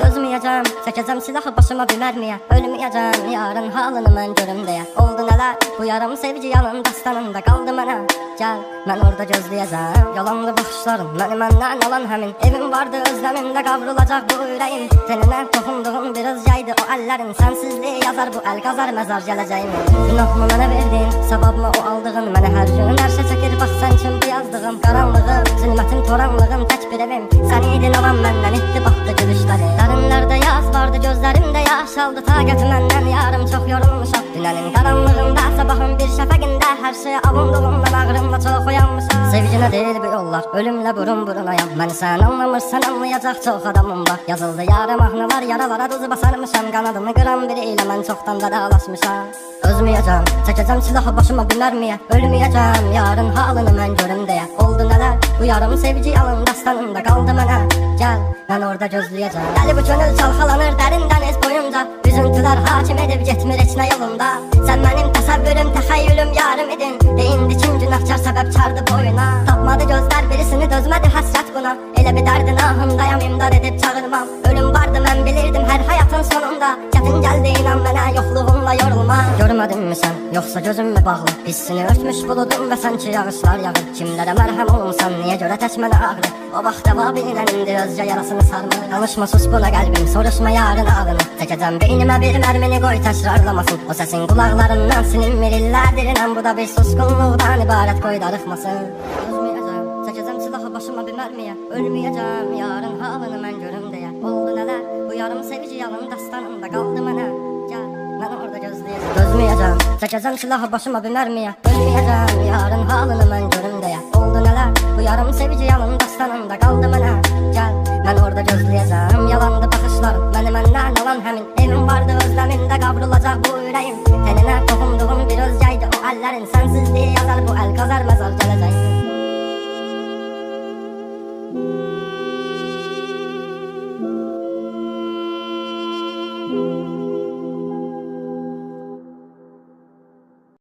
Dözməyəcəm, çəkəcəm silahı başıma bir mərmiyə. Ölməyəcəm, yarın halını mən görüm deyə. Oldu nələr, bu yarım sevgi yalın dastanında qaldı mənə. Gəl, mən orada gözləyəcəm. Yalanlı baxışların, məni məndən alan həmin. Evim vardı özləmimdə, qavrulacaq bu ürəyim. Teninə toxunduğum bir özgəydi o əllərin. Sənsizliyi yazar bu əl, qazar məzar gələcəyimi. Günahımı mənə verdin, savabımı o aldığın. Mənə hər gün ərşə çəkir, bax sən üçün bu yazdığım. Qaranlığım, zülmətim, toranlığım, tək bir evim. Sən idin alan məndən, itdi batdı gülüşləri. Dərinlərdə yaz vardı, gözlərimdə yaş aldı. Taqəti məndən yarım çox yorulmuşam. Dünənin qaranlığında, sabahın bir şəfəqində hər şey avunduğumdan ağrımla çox oyanmışam. Sevgi nədir bu yollar, ölümlə burun burunayam. Məni sən anlamırsan, anlayacaq çox adamım var. Yazıldı yara mahnılar, yaralara duzu basarmışam. Qanadımı qıran biri ilə mən çoxdan vedalaşmışam. Özməyəcəm, çəkəcəm silahı başıma bir mərmiyə. Ölməyəcəm, yarın halını mən görüm deyə. Oldu nələr, bu yarım sevgi yalın dastanında qaldı mənə. Gəl, mən orada gözləyəcəm. Dəli bu könül çalxalanır dərindən ez boyunca. Üzüntülər hakim edib getmir heç nə yolunda. Sən mənim təsəvvürüm, təxəyyülüm yarım idin. Deyindi kim günahkar səbəbkardı boyuna. Tapmadı gözlər birisini, dözmədi həsrət buna. Elə bir dərdin ahındayam, imdad edib çağırmam. Ölüm vardı mən bilirdim hər həyatın sonunda. Çətin gəldi inan mənə, yoxluğunla yorulma. Görmədinmi sən, yoxsa gözüm mü bağlı? Hissini örtmüş buludum və sanki yağışlar yağır. Kimlərə mərhəm olmusan, niyə görə tək mənə ağrı? O vaxt cavabı ilə indi özcə yarasını sarmır. Danışma sus buna qəlbim, soruşma yarın ağını. Çəkəcəm beynimə bir mərmini qoy təkrarlamasın. O səsin qulaqlarından silinmir illərdir inən. Bu da bir susqunluqdan ibarət, qoy darıxmasın. Özməyəcəm, çəkəcəm silahı başıma bir mərmiyə. Ölməyəcəm, yarın halını mən görüm deyə. Oldu nələr, bu yarım sevgi yalın dastanında qaldı mənə. Gəl, mən orada gözləyəcəm. Dözməyəcəm, çəkəcəm silahı başıma bir mərmiyə. Ölməyəcəm, yarın halını mən görüm deyə. Oldu nələr, bu yarım sevgi yalın dastanında qaldı mənə. Gəl, mən orada gözləyəcəm. Yalandı baxışlarım, məni məndən alan həmin. Evim vardı özləmimdə, qavrulacaq bu ürəyim. Teninə toxunduğum bir özgəydi o əllərin. Sənsizliyi yazar bu əl, qazar məzar gələcəyim.